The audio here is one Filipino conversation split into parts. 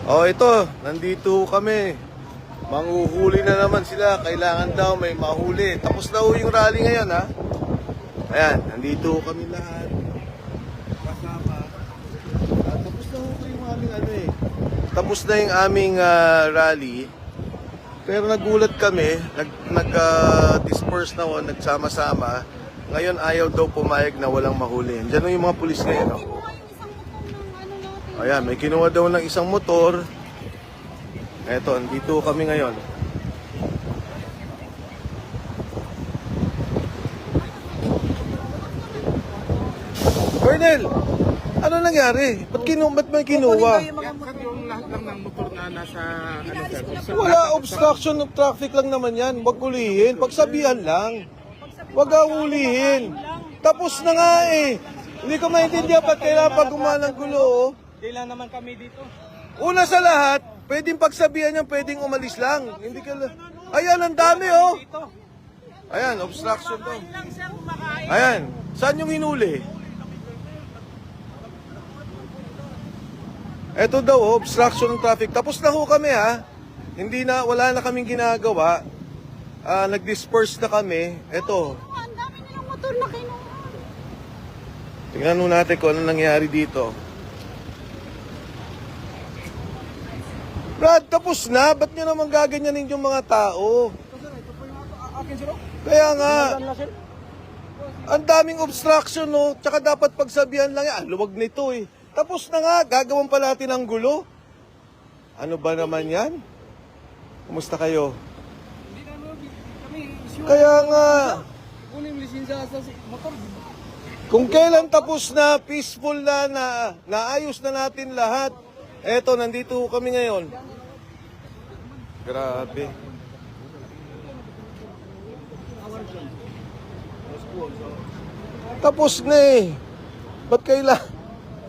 Oh, ito, nandito kami. Manghuhuli na naman sila. Kailangan daw may mahuli. Tapos na yung rally ngayon, ha? Ayan, nandito kami lahat. Kasama. Tapos na yung aming Tapos na yung aming rally. Pero nagulat kami, nag-disperse na nagsama-sama. Ngayon ayaw daw pumayag na walang mahuli. Diyan yung mga pulis ngayon, no? Ayan, may kinuha daw ng isang motor. Eto, dito kami ngayon. Colonel, ano nangyari? Ba't may kinuha? Yung lahat lang ng motor na nasa sir? Wala, obstruction of traffic lang naman yan. Huwag ulihin. Pagsabihan lang. Huwag ulihin. Tapos na nga eh. Hindi ko maintindihan ba't kailangan pag gumalang gulo, oh. Kailan naman kami dito? Una sa lahat, pwedeng pagsabihan yan, pwedeng umalis lang. Hindi ka Ayan, ang dami, oh. Ayan, obstruction to. Ayan, saan yung hinuli? Eto daw, oh, obstruction ng traffic. Tapos na ho kami, ha. Wala na kaming ginagawa. Nag-disperse na kami. Eto. Ang dami nilang motor na kinuha. Tingnan mo natin kung ano nangyari dito. Brad, tapos na. Ba't nyo naman gaganyanin yung mga tao? Kaya nga. Ang daming obstruction, no? Tsaka dapat pagsabihan lang yan. Luwag nito, eh. Tapos na nga. Gagawan pa natin ang gulo. Ano ba naman yan? Kumusta kayo? Kaya nga. Kung kailan tapos na, peaceful na, naayos na natin lahat. Eto, nandito kami ngayon. Grabe. Tapos na eh. Ba't kailan?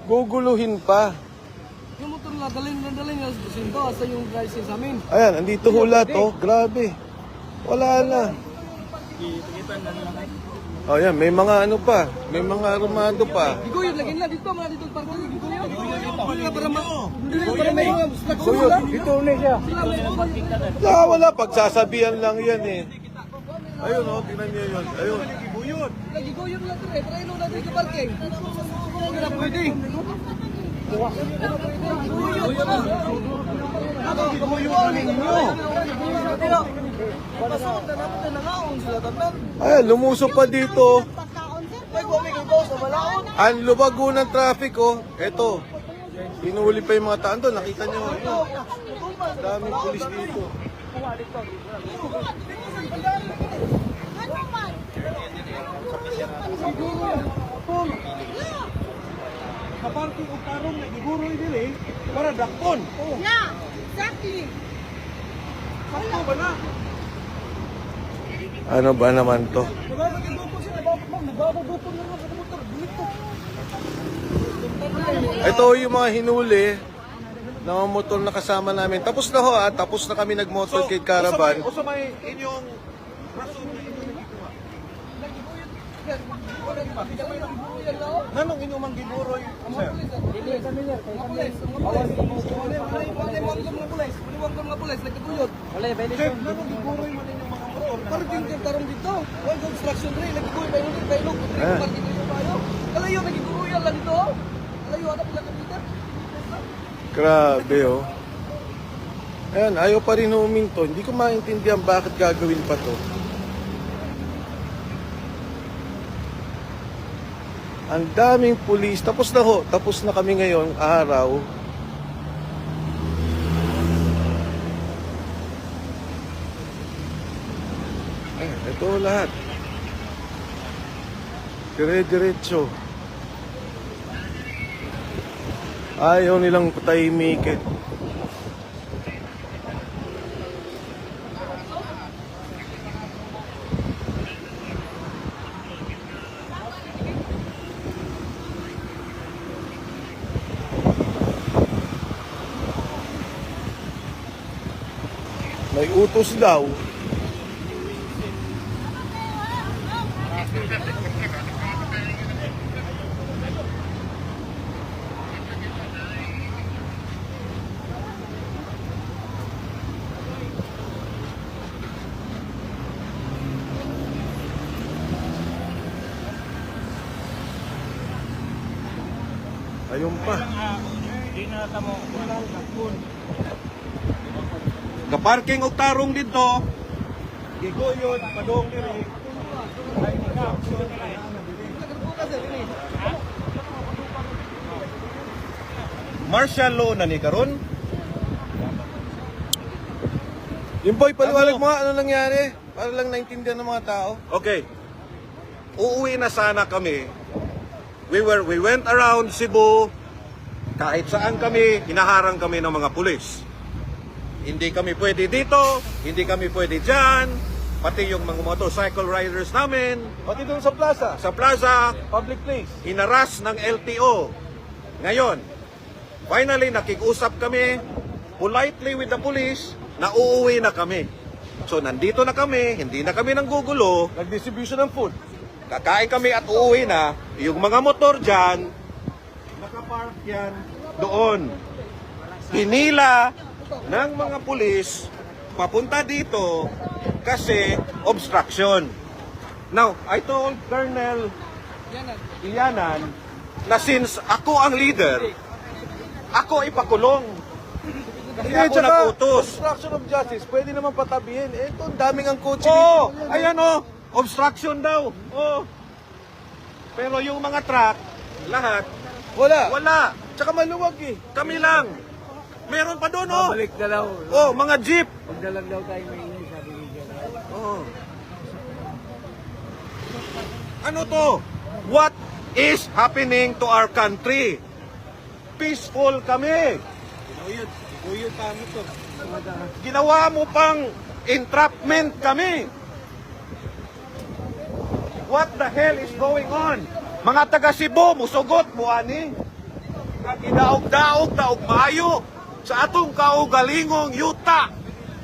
Guguluhin pa. Yung motor na dalhin na sinto sa yung license namin. Ayan, nandito hula to. Grabe. Wala na. Oh, yan, may mga ano pa. May mga armado pa. Giguyod lagi na dito mga dito parko giguyod. Para may obstruction lang. Dito ulit siya. Wala. Pagsasabihan lang yan eh. Ayun, oh, tingnan niyo yun. Ayun. Giguyod lang dire. Try no natin sa parking. Hindi na pwede. Ay, lumusok pa dito. Pagkaon, sir. Ang lubago ng traffic, oh. Eto. Hinuli pa yung mga taan doon. Nakita nyo. Daming pulis dito. Ano man? Kaparking o karong na giguro dili para dakpon. Yeah, exactly. Sakto ba na? Ano ba naman to? Ito yung mga hinuli na mga motor na kasama namin. Tapos na ho, tapos na kami nagmotor kay Caravan. Usa may inyong rason na inyong gikuha. Nanong inyong manggiburo yung sir? Sir, nanong giburo yung man inyong mga motor? Parking ka tarong dito. Wala obstruction rin. Nagiguy ba yun? Bailog. Parking kayo tayo. Kalayo nagiguruyan lang dito. Kalayo hanap lang dito. Grabe, oh. Ayan, ayaw pa rin huminto. Hindi ko maintindihan bakit gagawin pa to. Ang daming pulis. Tapos na ho. Tapos na kami ngayong araw. Ay, ito lahat. Dire-diretso. Ayaw nilang patahimikin. May utos daw. Ayun pa. Kaparking og tarong dito. Gigoyon, padong diri. Martial law na ni karon. Yung boy, paliwanag mo nga ano nangyari. Para lang naintindihan ng mga tao. Okay. Uuwi na sana kami. We went around Cebu. Kahit saan kami, hinaharang kami ng mga pulis. Hindi kami pwede dito, hindi kami pwede dyan. Pati yung mga motorcycle riders namin Pati doon sa plaza. sa plaza, Public place. hinaras ng LTO. Ngayon, finally nakikusap kami politely with the police na uuwi na kami. So nandito na kami, hindi na kami nanggugulo. Nag-distribution ng food. Kakain kami at uuwi na. Yung mga motor dyan, nakapark yan doon. Hinila ng mga pulis papunta dito kasi obstruction. Now, I told Colonel Ilianan na since ako ang leader, ako ipakulong. Kasi ako naputos. Obstruction of justice, pwede naman patabihin. Ito, ang daming ang kotse Oo, dito. ayan o, obstruction daw. Oo. Pero yung mga truck, lahat, wala. Tsaka maluwag eh. Kami lang. Meron pa doon, oh. Balik na lang. Oh, mga jeep. Magdalag daw tayo may ingay, sabi ni General. Oh. Ano to? What is happening to our country? Peaceful kami. Ginawa mo pang entrapment kami. What the hell is going on? Mga taga Cebu, musugot mo ani. Gidaog-daog daog maayo sa atong kaugalingong yuta.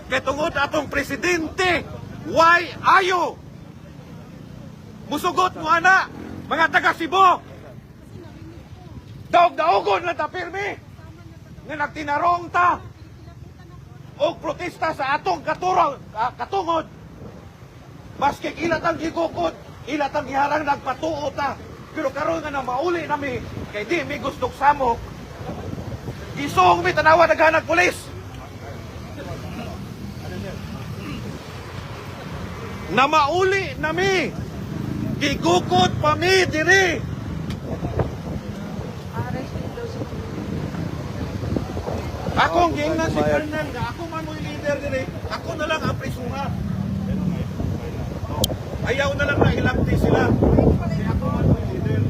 Kay tungod atong presidente, why ayo? Musugot mo ana, mga taga Cebu. Daog-daogon lang ta pirmi. Nga nagtinarong ta. O protesta sa atong katungod. Maski ilat ang gigukod, ilat ang giharang nagpatuo ta. Pero karon nga na mauli nami kay di mi gustong samok. Isong mi tanawa naghanag pulis. Na mauli nami. Gigukod pa mi diri. Akong giingnan si Colonel nga ako man mo'y leader diri. Ako na lang ang prisuha. Ayaw na lang na ilagti sila. Kasi ako man mo'y leader.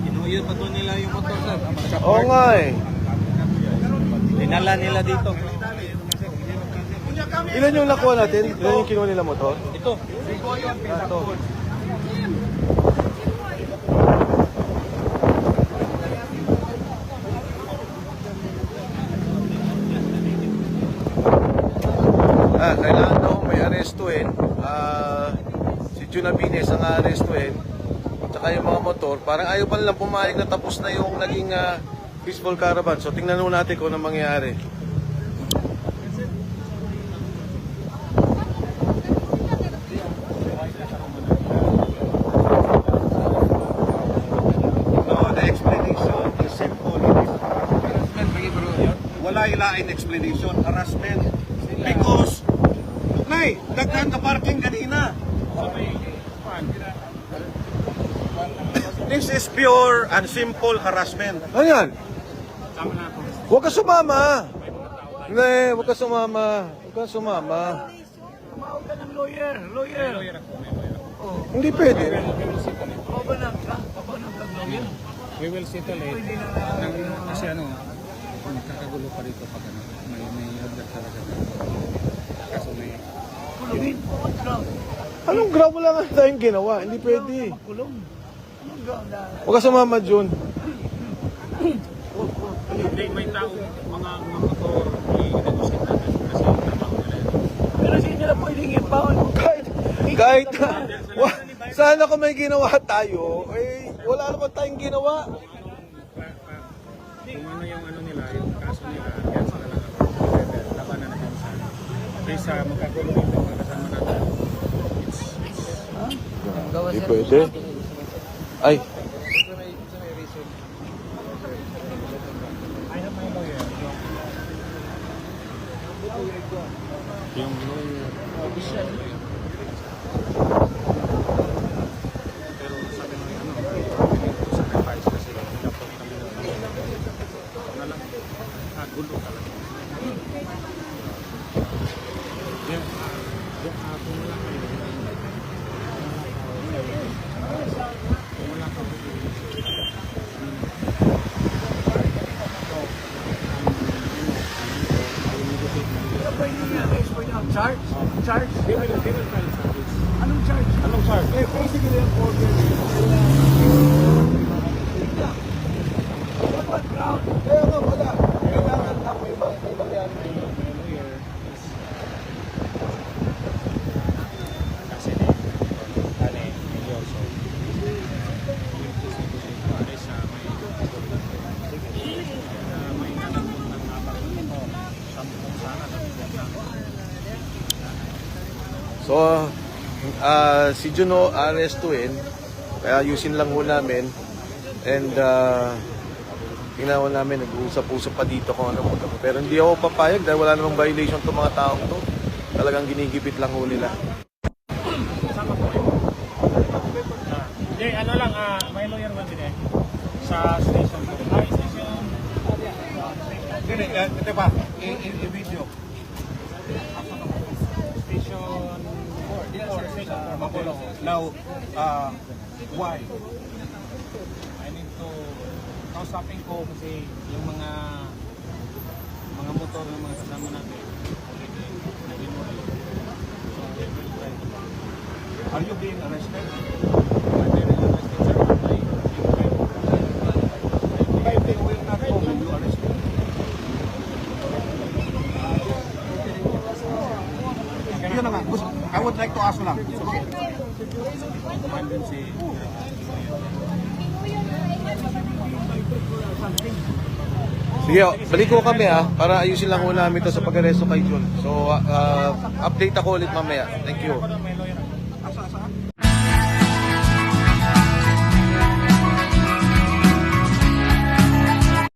Inuyod pa to nila yung motor, sir. Oo nga eh. Dinala nila dito. Ilan yung nakuha natin? Ilan yung kinuha nila motor? Ito. Ito. Kailangan daw may arestuhin. Si Junabines ang arestuhin. Tsaka yung mga motor. Parang ayaw pa nilang pumayag na tapos na yung naging peaceful caravan. So tingnan mo natin kung ano mangyayari. No, the explanation is simple. Wala ilain explanation, harassment. Because, nay, daghan ka parking kanina. This is pure and simple harassment. Ano yan? Huwag ka sumama. Hindi, huwag ka sumama. Huwag ka sumama. Tumawag ka ng lawyer. Hindi pwede. We will settle it. Kasi ano, kakagulo pa rito pag ano, may object talaga. Kaso may Kulungin. Anong ground mo lang ang tayong ginawa? Hindi pwede. Kulong. Anong ground na? Huwag ka sumama, Jun. hindi may tao, mga motor, i-negotiate natin kasi trabaho nila yun. Pero hindi nila pwedeng i-pound. Kahit sana kung may ginawa tayo, eh, wala naman tayong ginawa. Kung ano yung ano nila, yung kaso nila, yan sila lang ang labanan natin sa kaysa magkagulo ito, kasama natin. Hindi pwede. Ay, I have my lawyer. Yung lawyer. Official. Pero sabi ng sacrifice kasi dapat kami na lang. Gulo talaga. Yan. Ako na lang kayo. Wala ka. Charge? Charge? They will file charges. Anong charge? Anong charge? Basically, ang order. Kaya nga wala. Kailangan na may mangyari. Kasi kani medyo so may nanapon ng abang ito sampung sana so si Juno arestuin, kaya ayusin lang ho namin, and tingnan ho namin, nag-uusap-usap pa dito kung ano mo. Pero hindi ako papayag dahil wala namang violation itong mga taong to. Talagang ginigipit lang ho nila. sama po ito. Hindi, ano lang, may lawyer man din sa station. Station. Ito ba? I-video. Station 4. Station 4. Bacolod. Now, why? I need to kausapin ko kasi yung mga motor ng mga kasama natin already nag-involve. So we will try to Are you being arrested? I'm very interested sir. If they will not go, will you arrest them? Yun na nga. I would like to ask lang. Kumain din si Sige, balik ko kami para ayusin lang ho namin ito sa pag-aresto kay Jun. So, update ako ulit mamaya. Thank you. may lawyer